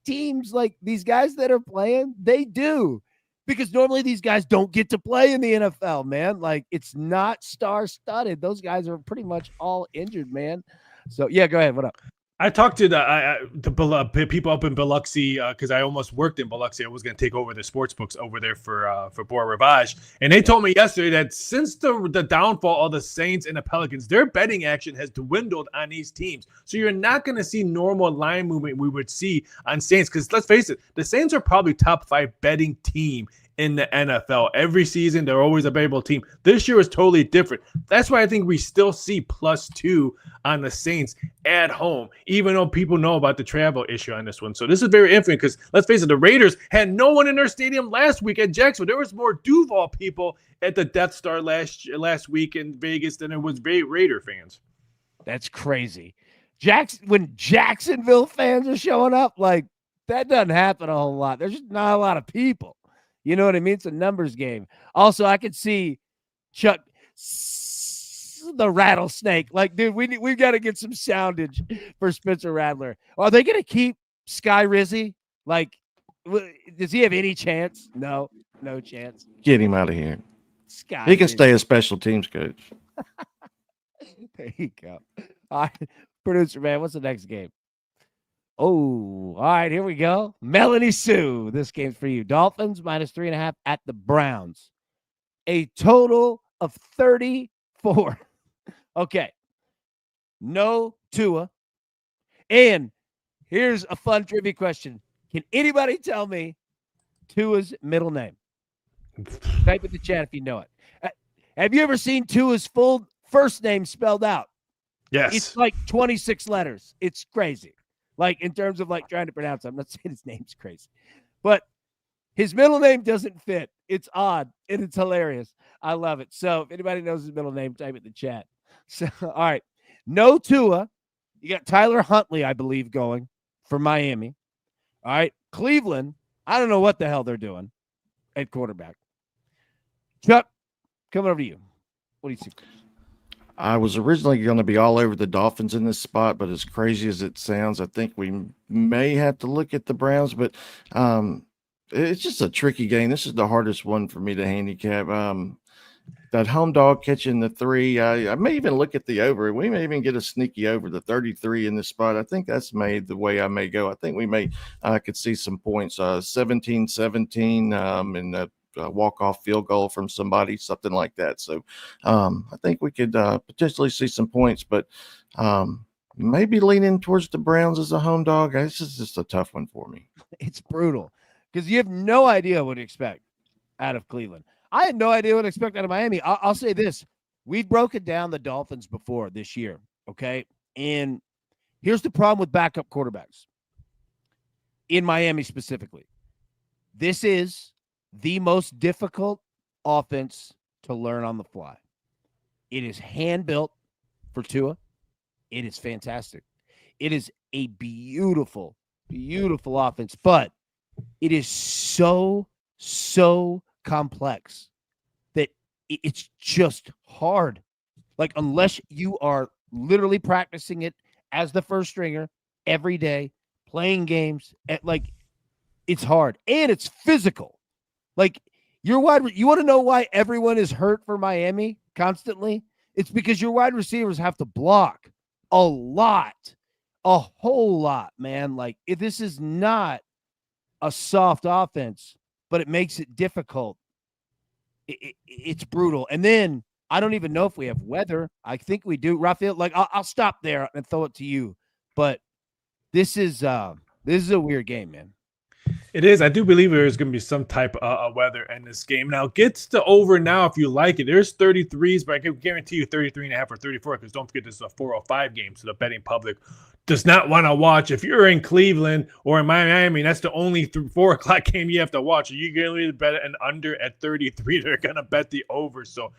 teams, like these guys that are playing, they do. Because normally these guys don't get to play in the NFL, man. Like, it's not star-studded. Those guys are pretty much all injured, man. So, yeah, go ahead. What up? I talked to the people up in Biloxi because I almost worked in Biloxi. I was going to take over the sports books over there for Bois Rivage, and they told me yesterday that since the downfall of the Saints and the Pelicans, their betting action has dwindled on these teams. So you're not going to see normal line movement we would see on Saints because let's face it, the Saints are probably top 5 betting team in the NFL. Every season, they're always a bettable team. This year is totally different. That's why I think we still see +2 on the Saints at home, even though people know about the travel issue on this one. So this is very interesting because let's face it, the Raiders had no one in their stadium last week at Jacksonville. There was more Duval people at the Death Star last week in Vegas than there was Raider fans. That's crazy. When Jacksonville fans are showing up, like that doesn't happen a whole lot. There's just not a lot of people. You know what I mean? It's a numbers game. Also, I could see Chuck the rattlesnake. Like, dude, we've got to get some soundage for Spencer Rattler. Are they going to keep Sky Rizzy? Like, does he have any chance? No chance. Get him out of here. Sky he can Rizzy. stay a special teams coach. There you go. All right, producer man, what's the next game? Oh, all right, here we go. Melanie Sue, this game's for you. Dolphins -3.5 at the Browns. A total of 34. Okay. No Tua. And here's a fun trivia question. Can anybody tell me Tua's middle name? Type in the chat if you know it. Have you ever seen Tua's full first name spelled out? Yes. It's like 26 letters. It's crazy. Like in terms of like trying to pronounce it. I'm not saying his name's crazy. But his middle name doesn't fit. It's odd and it's hilarious. I love it. So if anybody knows his middle name, type it in the chat. So all right. No Tua. You got Tyler Huntley, I believe, going for Miami. All right. Cleveland. I don't know what the hell they're doing at quarterback. Chuck, coming over to you. What do you see? I was originally going to be all over the Dolphins in this spot, but as crazy as it sounds, I think we may have to look at the Browns, but it's just a tricky game. This is the hardest one for me to handicap. That home dog catching the 3, I may even look at the over. We may even get a sneaky over the 33 in this spot. I think that's made the way I may go. I think we may could see some points, 17-17 and that walk-off field goal from somebody, something like that. So I think we could potentially see some points, but maybe leaning towards the Browns as a home dog. This is just a tough one for me. It's brutal because you have no idea what to expect out of Cleveland. I had no idea what to expect out of Miami. I'll say this. We've broken down the Dolphins before this year, okay? And here's the problem with backup quarterbacks in Miami specifically. This is the most difficult offense to learn on the fly. It is hand-built for Tua. It is fantastic. It is a beautiful, beautiful offense, but it is so complex that it's just hard. Like, unless you are literally practicing it as the first stringer every day, playing games, it's hard. And it's physical. Like, you want to know why everyone is hurt for Miami constantly? It's because your wide receivers have to block a lot, a whole lot, man. Like, if this is not a soft offense, but it makes it difficult. It's brutal. And then I don't even know if we have weather. I think we do. Raphael, like, I'll stop there and throw it to you. But this is a weird game, man. It is. I do believe there is going to be some type of weather in this game. Now, gets to over now if you like it. There's 33s, but I can guarantee you 33.5 or 34 because don't forget this is a 4:05 game, so the betting public does not want to watch. If you're in Cleveland or in Miami, that's the only 4 o'clock game you have to watch. You're going to bet an under at 33. They're going to bet the over, so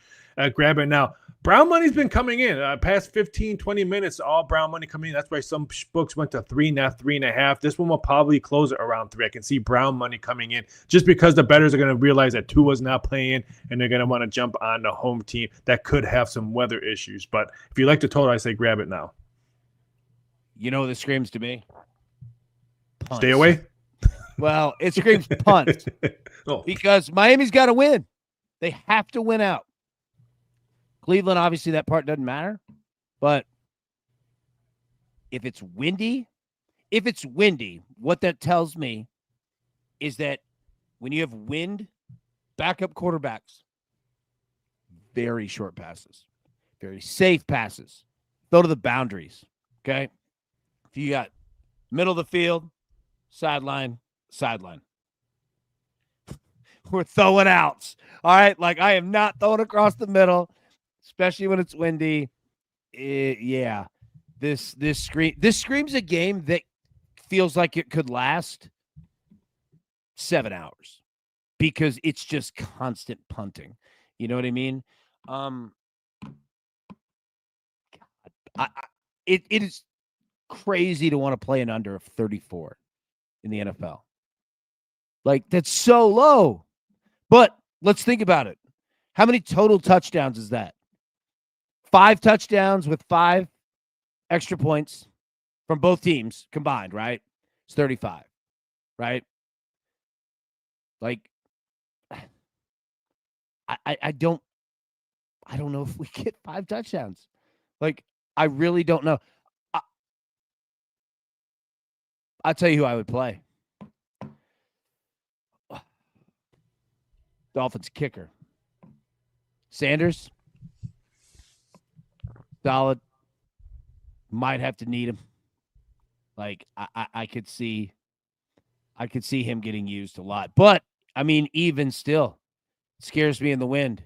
grab it now. Brown money's been coming in past 15, 20 minutes. All brown money coming in. That's why some books went to 3, not 3.5. This one will probably close it around 3. I can see brown money coming in just because the bettors are going to realize that Tua's not playing and they're going to want to jump on the home team that could have some weather issues. But if you like the total, I say grab it now. You know what this screams to me? Punts. Stay away. Well, it screams punt because Miami's got to win. They have to win out. Cleveland, obviously, that part doesn't matter, but If it's windy, what that tells me is that when you have wind, backup quarterbacks, very short passes, very safe passes, throw to the boundaries. Okay. If you got middle of the field, sideline, we're throwing outs. All right. Like, I am not throwing across the middle, especially when it's windy. Yeah. This screams a game that feels like it could last 7 hours because it's just constant punting. You know what I mean? It is crazy to want to play an under of 34 in the NFL. Like, that's so low. But let's think about it. How many total touchdowns is that? 5 touchdowns with 5 extra points from both teams combined, right? It's 35, right? Like, I don't know if we get 5 touchdowns. Like, I really don't know. I'll tell you who I would play. Dolphins kicker. Sanders. Solid. Might have to need him. Like, I could see him getting used a lot. But, I mean, even still, it scares me in the wind.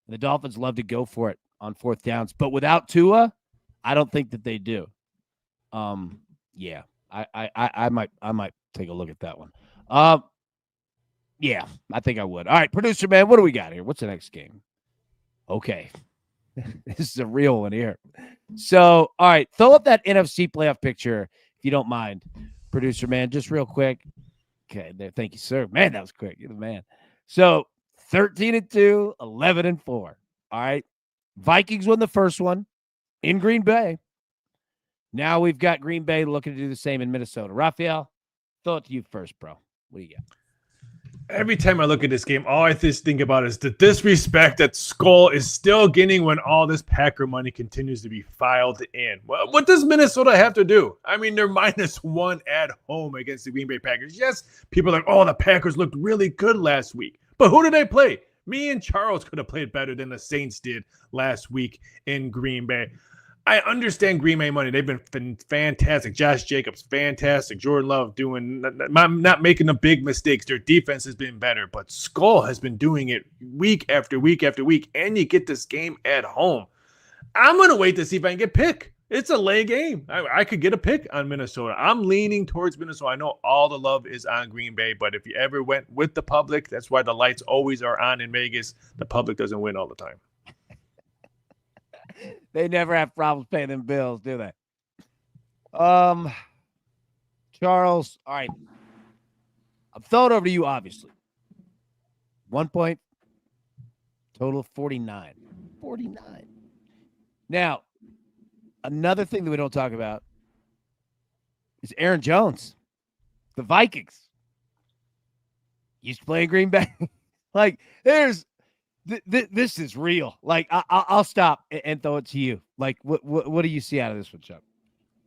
The Dolphins love to go for it on 4th downs. But without Tua, I don't think that they do. Yeah. I might take a look at that one. Yeah, I think I would. All right, producer man, what do we got here? What's the next game? Okay. This is a real one here. So, all right, throw up that NFC playoff picture if you don't mind, producer man, just real quick. Okay, there. Thank you, sir. Man, that was quick. You're the man. So, 13-2, 11-4. All right. Vikings won the first one in Green Bay. Now we've got Green Bay looking to do the same in Minnesota. Raphael, throw it to you first, bro. What do you got? Every time I look at this game, all I just think about is the disrespect that Skull is still getting when all this Packer money continues to be filed in. Well, what does Minnesota have to do? I mean, they're -1 at home against the Green Bay Packers. Yes, people are like, oh, the Packers looked really good last week. But who did they play? Me and Charles could have played better than the Saints did last week in Green Bay. I understand Green Bay money. They've been fantastic. Josh Jacobs, fantastic. Jordan Love not making the big mistakes. Their defense has been better, but Skull has been doing it week after week after week, and you get this game at home. I'm going to wait to see if I can get pick. It's a lay game. I could get a pick on Minnesota. I'm leaning towards Minnesota. I know all the love is on Green Bay, but if you ever went with the public, that's why the lights always are on in Vegas. The public doesn't win all the time. They never have problems paying them bills, do they? Charles, all right. I'm throwing it over to you, obviously. 1 point, total of 49. 49. Now, another thing that we don't talk about is Aaron Jones, the Vikings. Used to play in Green Bay. Like, this is real. Like, I'll stop and throw it to you. Like, what do you see out of this one, Chuck?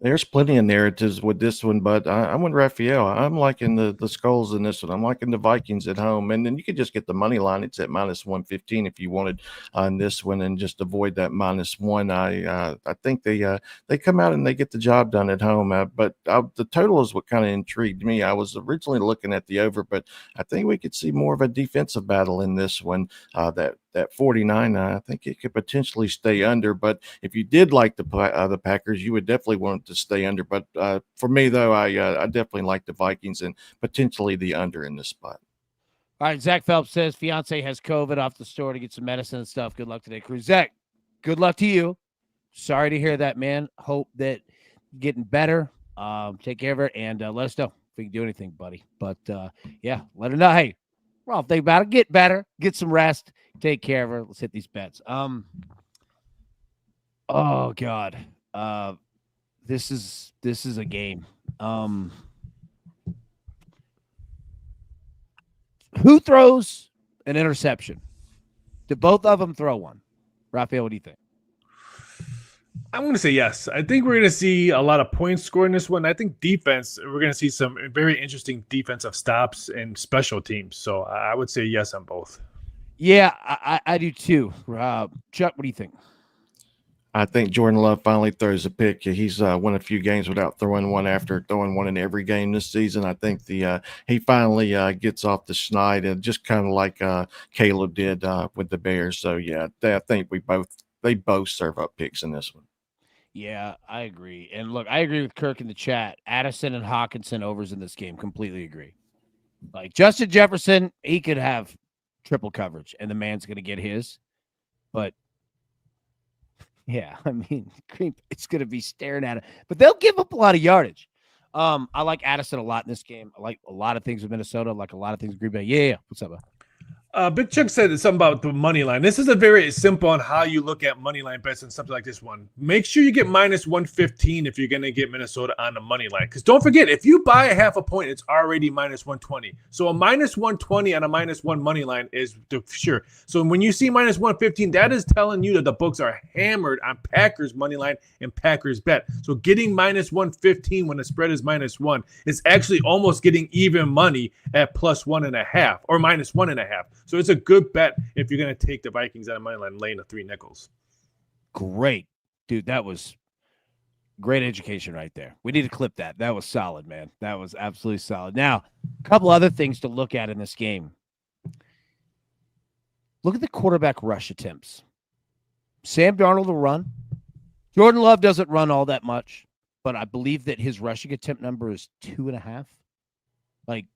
There's plenty of narratives with this one, but I'm with Raphael. I'm liking the Skulls in this one. I'm liking the Vikings at home. And then you could just get the money line. It's at -115 if you wanted on this one and just avoid that -1. I think they come out and they get the job done at home. But the total is what kind of intrigued me. I was originally looking at the over, but I think we could see more of a defensive battle in this one. That 49, I think it could potentially stay under. But if you did like the Packers, you would definitely want it to stay under. But for me, though, I definitely like the Vikings and potentially the under in this spot. All right, Zach Phelps says fiance has COVID, off the store to get some medicine and stuff. Good luck today, crew. Zach, good luck to you. Sorry to hear that, man. Hope that you're getting better. Take care of her and let us know if we can do anything, buddy. But yeah, let her know. Hey, we're all thinking about it. Get better. Get some rest. Take care of her. Let's hit these bets. Oh God. This is a game. Who throws an interception? Did both of them throw one? Raphael, what do you think? I'm going to say yes. I think we're going to see a lot of points scored in this one. I think defense, we're going to see some very interesting defensive stops and special teams. So I would say yes on both. Yeah, I do too. Chuck, what do you think? I think Jordan Love finally throws a pick. He's won a few games without throwing one after throwing one in every game this season. I think he finally gets off the schneid, and just kind of like Caleb did with the Bears. So yeah, I think they both serve up picks in this one. Yeah, I agree. And look, I agree with Kirk in the chat. Addison and Hawkinson overs in this game. Completely agree. Like Justin Jefferson, he could have triple coverage, and the man's going to get his. But yeah, I mean, it's going to be staring at it. But they'll give up a lot of yardage. I like Addison a lot in this game. I like a lot of things with Minnesota. I like a lot of things with Green Bay. Yeah. What's up, bro? Big Chuck said something about the money line. This is a very simple on how you look at money line bets and something like this one. Make sure you get minus 115 if you're going to get Minnesota on the money line. Because don't forget, if you buy a half a point, it's already minus 120. So a minus 120 on a minus one money line is sure. So when you see minus 115, that is telling you that the books are hammered on Packers money line and Packers bet. So getting minus 115 when the spread is minus one is actually almost getting even money at plus 1.5 or minus 1.5. So it's a good bet if you're going to take the Vikings out of money line, laying the 3 nickels. Great. Dude, that was great education right there. We need to clip that. That was solid, man. That was absolutely solid. Now, a couple other things to look at in this game. Look at the quarterback rush attempts. Sam Darnold will run. Jordan Love doesn't run all that much, but I believe that his rushing attempt number is 2.5. Like,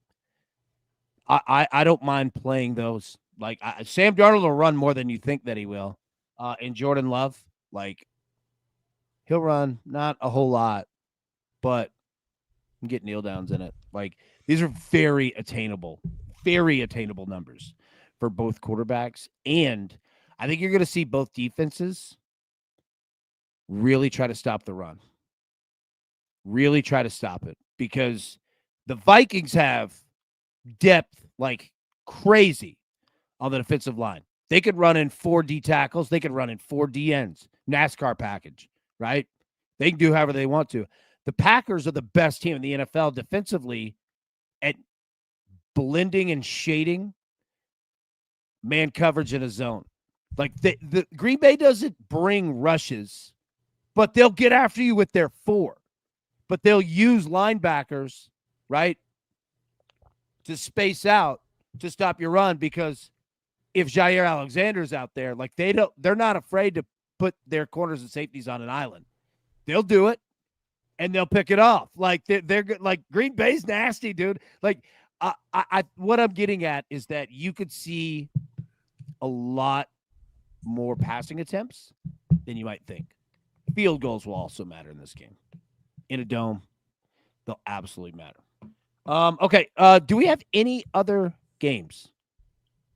I don't mind playing those. Like Sam Darnold will run more than you think that he will. And Jordan Love, like he'll run not a whole lot, but get kneel downs in it. Like these are very attainable numbers for both quarterbacks. And I think you're going to see both defenses really try to stop the run. Really try to stop it because the Vikings have depth like crazy on the defensive line. They could run in 4 D tackles. They could run in 4 D ends. NASCAR package, right? They can do however they want to. The Packers are the best team in the NFL defensively at blending and shading man coverage in a zone. Like the Green Bay doesn't bring rushes, but they'll get after you with their 4. But they'll use linebackers, right, to space out to stop your run because if Jair Alexander's out there, like they're not afraid to put their corners and safeties on an island. They'll do it and they'll pick it off. Like they're like Green Bay's nasty, dude. Like I what I'm getting at is that you could see a lot more passing attempts than you might think. Field goals will also matter in this game. In a dome, they'll absolutely matter. Okay. Do we have any other games?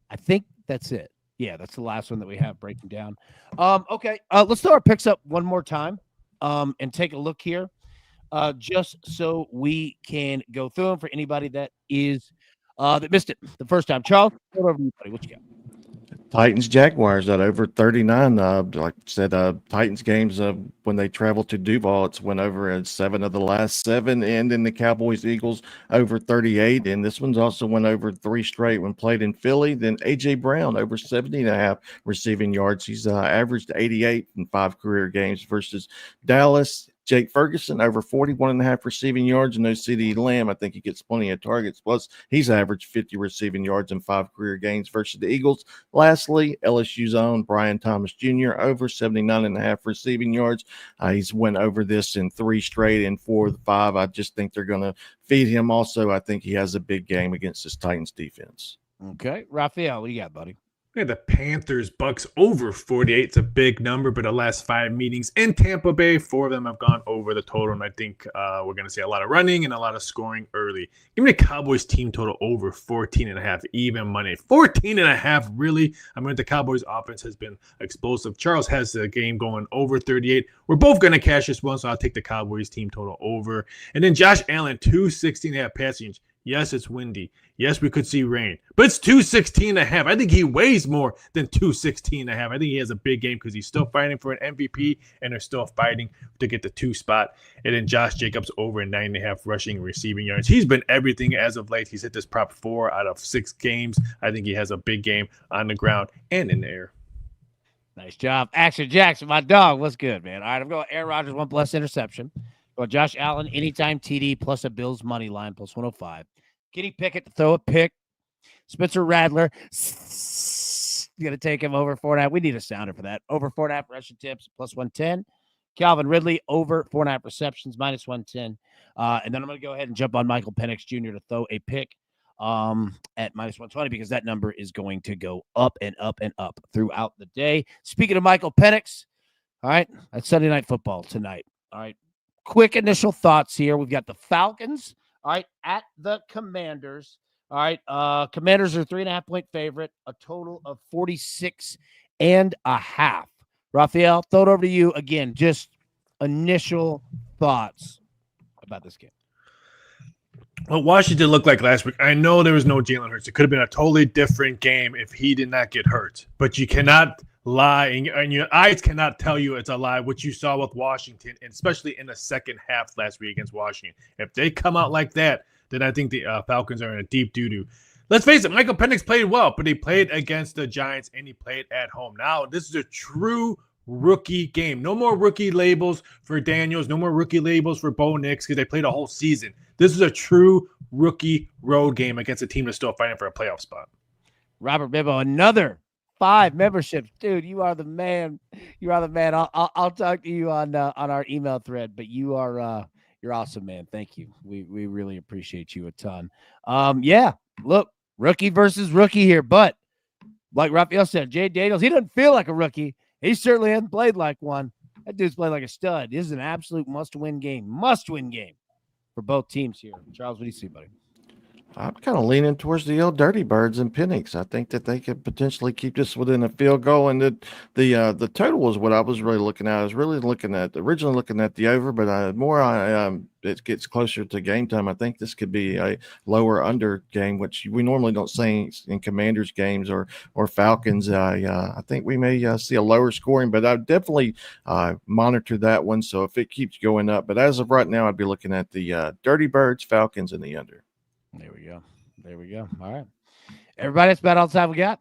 I think that's it. Yeah, that's the last one that we have breaking down. Okay. Let's throw our picks up one more time and take a look here just so we can go through them for anybody that is that missed it the first time. Charles, go over you, buddy. What you got? Titans Jaguars at over 39. Like I said, Titans games when they travel to Duval, it's went over at 7 of the last 7, and in the Cowboys Eagles over 38. And this one's also went over 3 straight when played in Philly. Then AJ Brown over 70.5 receiving yards. He's averaged 88 in 5 career games versus Dallas. Jake Ferguson over 41.5 receiving yards, and no CD Lamb. I think he gets plenty of targets. Plus, he's averaged 50 receiving yards in 5 career games versus the Eagles. Lastly, LSU's own Brian Thomas Jr. over 79.5 receiving yards. He's went over this in 3 straight and 4 of the 5. I just think they're going to feed him. Also, I think he has a big game against this Titans defense. Okay, Raphael, what you got, buddy? Yeah, the Panthers Bucks over 48. It's a big number, but the last 5 meetings in Tampa Bay, 4 of them have gone over the total, and I think we're going to see a lot of running and a lot of scoring early. Give me the Cowboys team total over 14.5, even money. 14.5, really? I mean, the Cowboys offense has been explosive. Charles has the game going over 38. We're both going to cash this one, so I'll take the Cowboys team total over. And then Josh Allen, 216.5 passing. Yes, it's windy. Yes, we could see rain. But it's 216.5. I think he weighs more than 216.5. I think he has a big game because he's still fighting for an MVP and they're still fighting to get the 2 spot. And then Josh Jacobs over 9.5 rushing and receiving yards. He's been everything as of late. He's hit this prop 4 out of 6 games. I think he has a big game on the ground and in the air. Nice job. Action Jackson, my dog. What's good, man? All right, I'm going Aaron Rodgers, 1+ interception. Going Josh Allen, anytime TD plus a Bills money line, plus 105. Kenny Pickett to throw a pick. Spencer Rattler, you got to take him over 4.5. We need a sounder for that. Over 4.5 rushing tips, plus 110. Calvin Ridley, over 4.5 receptions, minus 110. And then I'm going to go ahead and jump on Michael Penix Jr. to throw a pick at minus 120 because that number is going to go up and up and up throughout the day. Speaking of Michael Penix, all right, that's Sunday Night Football tonight. All right, quick initial thoughts here. We've got the Falcons, all right, at the Commanders. All right, Commanders are 3.5-point favorite, a total of 46.5. Raphael, throw it over to you again. Just initial thoughts about this game. What Washington looked like last week, I know there was no Jalen Hurts. It could have been a totally different game if he did not get hurt. But you cannot lie, and your eyes cannot tell you it's a lie, what you saw with Washington, and especially in the second half last week against Washington. If they come out like that, then I think the Falcons are in a deep doo-doo. Let's face it, Michael Penix played well, but he played against the Giants, and he played at home. Now, this is a true rookie game. No more rookie labels for Daniels. No more rookie labels for Bo Nix because they played a whole season. This is a true rookie road game against a team that's still fighting for a playoff spot. Robert Bibbo, another 5 memberships. Dude, you are the man. You are the man. I'll talk to you on our email thread, but you're awesome, man. Thank you. We really appreciate you a ton. Yeah, look, rookie versus rookie here, but like Raphael said, Jay Daniels, he doesn't feel like a rookie. He certainly hasn't played like one. That dude's played like a stud. This is an absolute must-win game. Must-win game for both teams here. Charles, what do you see, buddy? I'm kind of leaning towards the old Dirty Birds and Penix. I think that they could potentially keep this within a field goal, and that the total was what I was really looking at. I was really originally looking at the over, but it gets closer to game time. I think this could be a lower under game, which we normally don't see in Commanders games or Falcons. I think we may see a lower scoring, but I definitely monitor that one. So if it keeps going up, but as of right now, I'd be looking at the Dirty Birds, Falcons, and the under. There we go. All right. Everybody, that's about all the time we got.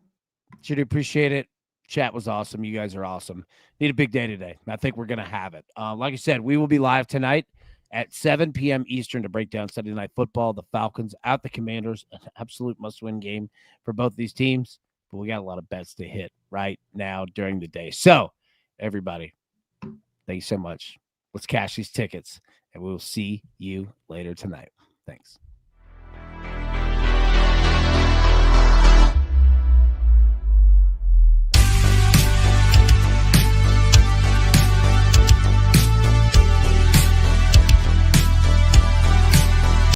Should appreciate it. Chat was awesome. You guys are awesome. Need a big day today. I think we're going to have it. Like I said, we will be live tonight at 7 p.m. Eastern to break down Sunday Night Football. The Falcons at the Commanders. An absolute must-win game for both these teams. But we got a lot of bets to hit right now during the day. So, everybody, thank you so much. Let's cash these tickets, and we'll see you later tonight. Thanks.